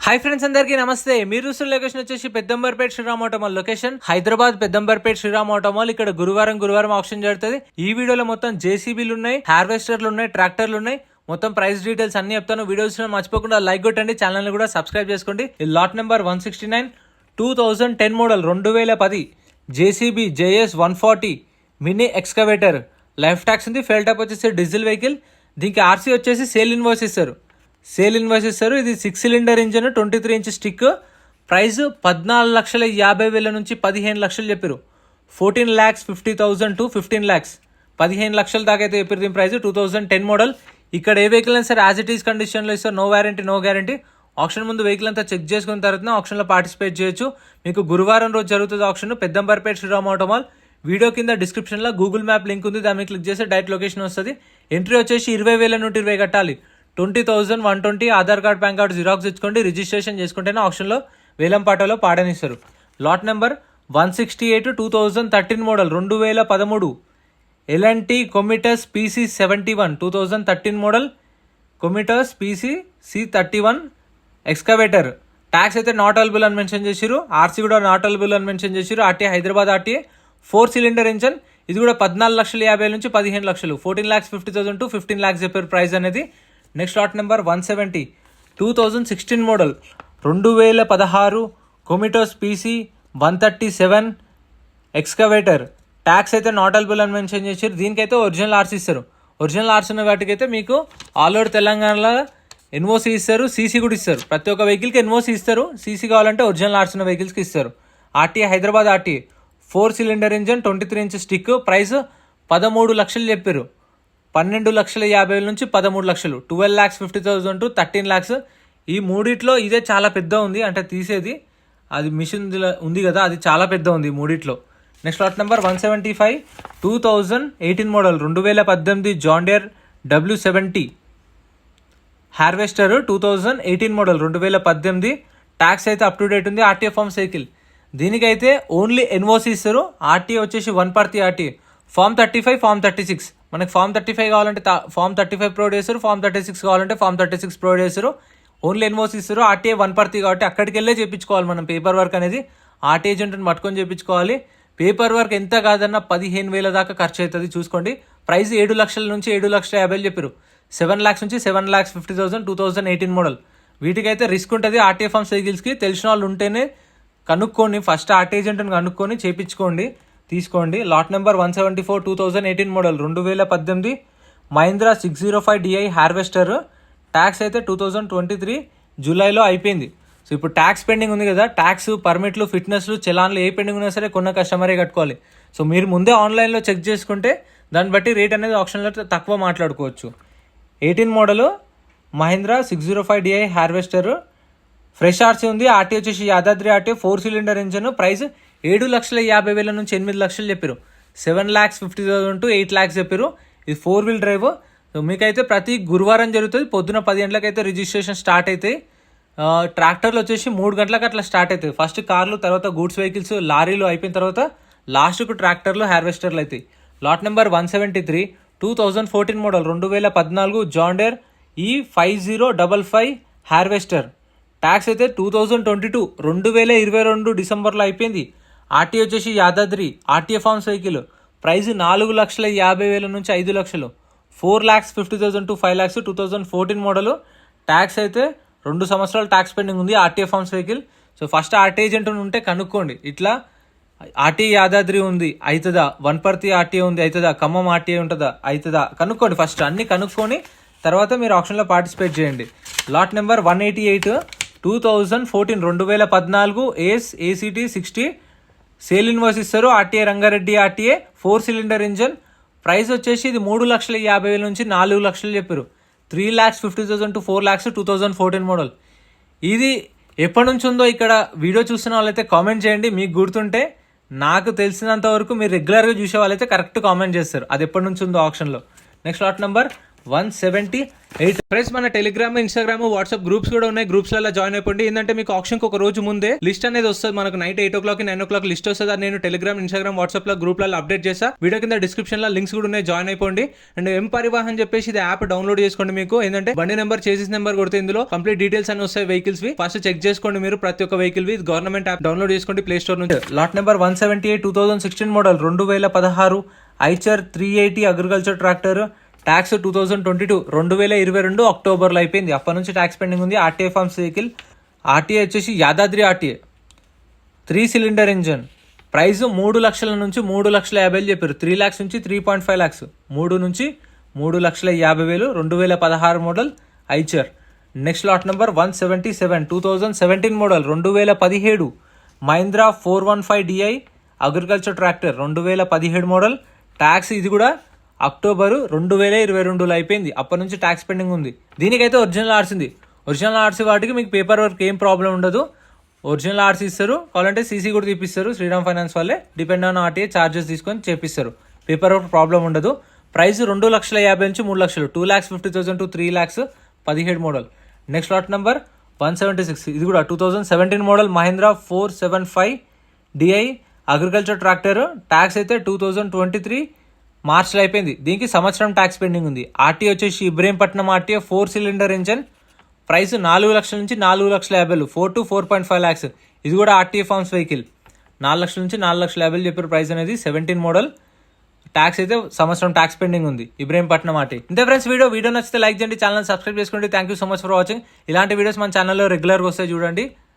Hi friends, అందరికీ నమస్తే. మీరు చూస్తున్న లొకేషన్ వచ్చేసి Peddamberpet Shriram Automall location, Hyderabad Peddamberpet Shriram Automall. ఇక్కడ గురువారం ఆప్షన్ జరుగుతుంది. ఈ వీడియోలో మొత్తం జేసీబీలు ఉన్నాయి, హార్వెస్టర్లు ఉన్నాయి, ట్రాక్టర్లు ఉన్నాయి. మొత్తం ప్రైస్ డీటెయిల్స్ అన్ని చెప్తాను. వీడియోస్ మర్చిపోకుండా లైక్ కొట్టండి, ఛానల్ కూడా సబ్స్క్రైబ్ చేసుకోండి. Lot number 169 2010 model 2010 JCB JS 140 mini excavator. Life tax ఉంది. ఫెయిల్ టైప్ వచ్చేసి డీజిల్ వెహికల్. దీనికి ఆర్సీ వచ్చేసి సేల్ ఇన్వాయిస్ ఇస్తారు. ఇది 6 cylinder engine, 23 inch stick. Price 14,50,000 నుంచి 15 లక్షలు చెప్పారు. 14,50,000 to 15 lakhs, 15 లక్షల దాకా అయితే చెప్పారు. దీని ప్రైస్ 2010 మోడల్. ఇక్కడ ఏ వెహికల్ అయినా సరే యాజ్ ఇట్ ఈస్ కండిషన్లో ఇస్తారు. No guarantee. ఆప్షన్ ముందు వెహికల్ అంతా చెక్ చేసుకున్న తర్వాత ఆప్షన్లో పార్టిసిపేట్ చేయొచ్చు. మీకు గురువారం రోజు జరుగుతుంది auction, Peddamberpet Shriram Automall. Video కింద డిస్క్రిప్షన్లో గూగుల్ మ్యాప్ లింక్ ఉంది, దాన్ని క్లిక్ చేస్తే డైరెక్ట్ లొకేషన్ వస్తుంది. ఎంట్రీ వచ్చేసి 20,000 నుండి 20 కట్టాలి. 20,120 Aadhaar card, PAN card xerox ఇచ్చుకోండి. రిజిస్ట్రేషన్ చేసుకుంటేనే ఆప్షన్లో వేలంపాటలో పాడనిస్తారు. Lot number 168 2013 model 2013 LNT Komatsu PC71 2013 model Komatsu PC31 excavator. Tax అయితే నాట్ అవైలబుల్ అని మెన్షన్ చేసిరు. ఆర్సీ కూడా నాట్ అవైలబుల్ అని మెన్షన్ చేసిరు. RTA Hyderabad RTA 4 cylinder engine. ఇది కూడా 14,50,000 నుంచి 15 లక్షలు, 14,50,000 to 15 lakhs చెప్పారు ప్రైస్ అనేది. Next lot number 170 2016 model 2016 కొమిటోస్ PC137 excavator. Tax అయితే నాట్ అవైలబుల్ అని మెన్షన్ చేశారు. దీనికైతే ఒరిజినల్ ఆర్సీ ఇస్తారు. ఒరిజినల్ ఆర్సీ ఉన్న వాటికి అయితే మీకు ఆల్ ఓవర్ తెలంగాణలో ఎన్ఓసీ ఇస్తారు, సీసీ కూడా ఇస్తారు. ప్రతి ఒక్క వెహికల్కి ఎన్ఓసీ ఇస్తారు. సీసీ కావాలంటే ఒరిజినల్ ఆర్సీ ఉన్న వెహికల్స్కి ఇస్తారు. RTA Hyderabad RTA 4 cylinder engine, 23 inch stick. Price 13 లక్షలు చెప్పారు. 12,50,000 నుంచి 13 లక్షలు, 12,50,000 to 13 lakhs. ఈ మూడిట్లో ఇదే చాలా పెద్ద ఉంది, అంటే తీసేది అది మిషన్ ఉంది కదా, అది చాలా పెద్ద ఉంది మూడిట్లో. Next lot number 175 2018 model 2018 John Deere W70 harvester. 2018 model 2018. Tax అయితే అప్ టు డేట్ ఉంది. RTA farm cycle. దీనికైతే ఓన్లీ ఎన్ఓసి ఇస్తారు. ఆర్టీఏ వచ్చేసి 1 ఆర్టీఏ. Form 35, form 36. మనకి ఫామ్ 35 కావాలంటే ఫామ్ 35 ప్రొవైడ్ చేస్తారు. ఫామ్ 36 కావాలంటే ఫామ్ 36 ప్రొవైడ్ చేస్తారు. ఓన్లీ ఎన్ఓసి ఇస్తారు. ఆర్టీఏ 1 కాబట్టి అక్కడికి వెళ్ళే చేయించుకోవాలి మనం. పేపర్ వర్క్ అనేది ఆర్టీఏ ఏజెంట్ని పట్టుకొని చేయించుకోవాలి. పేపర్ వర్క్ ఎంత కాదన్నా 15,000 దాకా ఖర్చు అవుతుంది. చూసుకోండి. ప్రైస్ 7 లక్షల నుంచి 7,50,000 చెప్పారు. 7 lakhs నుంచి 7,50,000 2018 మోడల్. వీటికైతే రిస్క్ ఉంటుంది. ఆర్టీఏ ఫార్మ్ సైకిల్స్కి తెలిసిన వాళ్ళు ఉంటేనే కనుక్కోండి. ఫస్ట్ ఆర్టీఏ ఏజెంట్ని కనుక్కొని చేయించుకోండి, తీసుకోండి. Lot number 174 2018 model 2018 Mahindra 605 DI harvester. Tax అయితే 2023 జూలైలో అయిపోయింది. సో ఇప్పుడు ట్యాక్స్ పెండింగ్ ఉంది కదా, ట్యాక్స్, పర్మిట్లు, ఫిట్నెస్లు, చలాన్లు ఏ పెండింగ్ ఉన్నా సరే కొన్న కస్టమరే కట్టుకోవాలి. సో మీరు ముందే ఆన్లైన్లో చెక్ చేసుకుంటే దాన్ని బట్టి రేట్ అనేది ఆప్షన్లో తక్కువ మాట్లాడుకోవచ్చు. 18 model Mahindra 605 DI harvester. Fresh RC ఉంది. ఆర్టీ వచ్చేసి Yadadri RT 4 cylinder engine. Price 7,50,000 నుంచి 8 లక్షలు చెప్పారు. 7,50,000 to 8 lakhs చెప్పారు. ఇది 4 wheel డ్రైవ్. సో మీకైతే ప్రతి గురువారం జరుగుతుంది. పొద్దున 10 గంటలకు అయితే రిజిస్ట్రేషన్ స్టార్ట్ అవుతాయి. ట్రాక్టర్లు వచ్చేసి 3 గంటలకు అట్లా స్టార్ట్ అవుతాయి. ఫస్ట్ కార్లు, తర్వాత గూడ్స్ వెహికల్స్, లారీలు అయిపోయిన తర్వాత లాస్ట్కు ట్రాక్టర్లు, హార్వెస్టర్లు అవుతాయి. Lot number 173 2014 model 2014 John Deere E5055 harvester. Tax అయితే 2022 డిసెంబర్లో అయిపోయింది. ఆర్టీఏ వచ్చేసి Yadadri RTA farm cycle. Price 4,50,000 నుంచి 5 లక్షలు, 4,50,000 to 5 lakhs 2014 మోడల్. ట్యాక్స్ అయితే 2 సంవత్సరాలు ట్యాక్స్ పెండింగ్ ఉంది. RTA farm cycle. So first RTA agent ఉంటే కనుక్కోండి. ఇట్లా ఆర్టీఏ యాదాద్రి ఉంది అవుతుందా, 1 ఆర్టీఏ ఉంది అవుతుందా, ఖమ్మం ఆర్టీఏ ఉంటుందా అవుతుందా కనుక్కోండి. ఫస్ట్ అన్ని కనుక్కొని తర్వాత మీరు ఆప్షన్లో పార్టిసిపేట్ చేయండి. Lot number 188 2014 2014 ACT 60 sale invoice ఇస్తారు. RTA Rangareddy RTA 4 cylinder engine. Price వచ్చేసి ఇది 3,50,000 నుంచి 4 లక్షలు చెప్పారు. 3,50,000 to 4 lakhs 2014 మోడల్. ఇది ఎప్పటి నుంచి ఉందో ఇక్కడ వీడియో చూస్తున్న వాళ్ళైతే కామెంట్ చేయండి. మీకు గుర్తుంటే, నాకు తెలిసినంత వరకు మీరు రెగ్యులర్గా చూసే వాళ్ళైతే కరెక్ట్ కామెంట్ చేస్తారు అది ఎప్పటి నుంచి ఉందో ఆప్షన్లో. Next lot number 178. ఫ్రెండ్స్ మన టెలిగ్రామ్, ఇన్స్టాగ్రామ్, వాట్సాప్ గ్రూప్స్ కూడా ఉన్నాయి. గ్రూప్స్ లలో జాయిన్ అయిపోండి. ఏంటంటే మీకు ఆప్షన్ ఒక రోజు ముందే లిస్ట్ అనేది వస్తుంది. మనకు నైట్ 8 o'clock 9 o'clock లిస్ట్ వస్తుంది. అది నేను టెలిగ్రామ్, ఇన్స్టాగ్రామ్, వాట్సాప్ లో గ్రూప్లలో అప్డేట్ చేస్తా. వీడియో కింద డిస్క్రిప్షన్ లో లింక్స్ కూడా ఉన్నాయి, జాయిన్ అయిపోండి. అండ్ ఎం పరివాహన్ చెప్పేసి ఇది యాప్ డౌన్లోడ్ చేసుకోండి. మీకు ఏంటంటే బండి నెంబర్, చేసిస్ నెంబర్ కొడితే ఇందులో కంప్లీట్ డీటెయిల్స్ అని వస్తాయి వెహికల్స్ వి. ఫస్ట్ చెక్ చేసుకోండి మీరు ప్రతి ఒక్క వెహికల్ వి. గవర్నమెంట్ యాప్ డౌన్లోడ్ చేసుకోండి ప్లే స్టోర్ నుంచి. Lot number 178 2016 model 2016 Eicher 380 agriculture tractor. Tax 2022 2022 అక్టోబర్లో అయిపోయింది. అప్పటి నుంచి ట్యాక్స్ పెండింగ్ ఉంది. RTA farms vehicle. ఆర్టీఏ వచ్చేసి Yadadri RTA 3 cylinder engine. Price 3 లక్షల నుంచి 3,50,000 చెప్పారు. 3 lakhs నుంచి 3.5 lakhs. 3 నుంచి 3,50,000 2016 model Eicher. Next lot number 177 2017 model 2017 Mahindra 415 agriculture tractor 2017 model. Tax ఇది కూడా అక్టోబరు 2022లో అయిపోయింది. అప్పటి నుంచి ట్యాక్స్ పెండింగ్ ఉంది. దీనికైతే ఒరిజినల్ ఆర్సీ ఉంది. ఒరిజినల్ ఆర్సీ వాటికి మీకు పేపర్ వర్క్ ఏం ప్రాబ్లం ఉండదు. ఒరిజినల్ ఆర్సీ ఇస్తారు. కావాలంటే సీసీ కూడా తీపిస్తారు. శ్రీరామ్ ఫైనాన్స్ వాళ్ళే డిపెండ్ ఆన్ ఆర్టీఏ ఛార్జెస్ తీసుకొని చేపిస్తారు. పేపర్ వర్క్ ప్రాబ్లం ఉండదు. ప్రైస్ 2,50,000 నుంచి 3 లక్షలు. 2,50,000 to 3 lakhs 17 model. Next lot number 176 ఇది కూడా 2017 model Mahindra 475 DI agriculture tractor. Tax అయితే 2023 మార్చ్లో అయిపోయింది. దీనికి సంవత్సరం ట్యాక్స్ పెండింగ్ ఉంది. ఆర్టీఏ వచ్చేసి Ibrahimpatnam RTA 4 cylinder engine. Price 4 లక్షల నుంచి 4,50,000 4 to 4.5 lakhs. ఇది కూడా ఆర్టీఏ ఫార్మ్స్ వెహికల్. 4 లక్షల నుంచి 4,50,000 చెప్పారు ప్రైస్ అనేది. 17 మోడల్. ట్యాక్స్ అయితే సంవత్సరం ట్యాక్స్ పెండింగ్ ఉంది. ఇబ్రహీంపట్నం ఆర్టీఏ. ఇంతే ఫ్రెండ్స్ వీడియో నచ్చితే లైక్ చేయండి, ఛానల్ సబ్స్క్రైబ్ చేసుకోండి. Thank you so much for watching. ఇలాంటి వీడియోస్ మన ఛానల్లో రెగ్యులర్గా వస్తాయి చూడండి.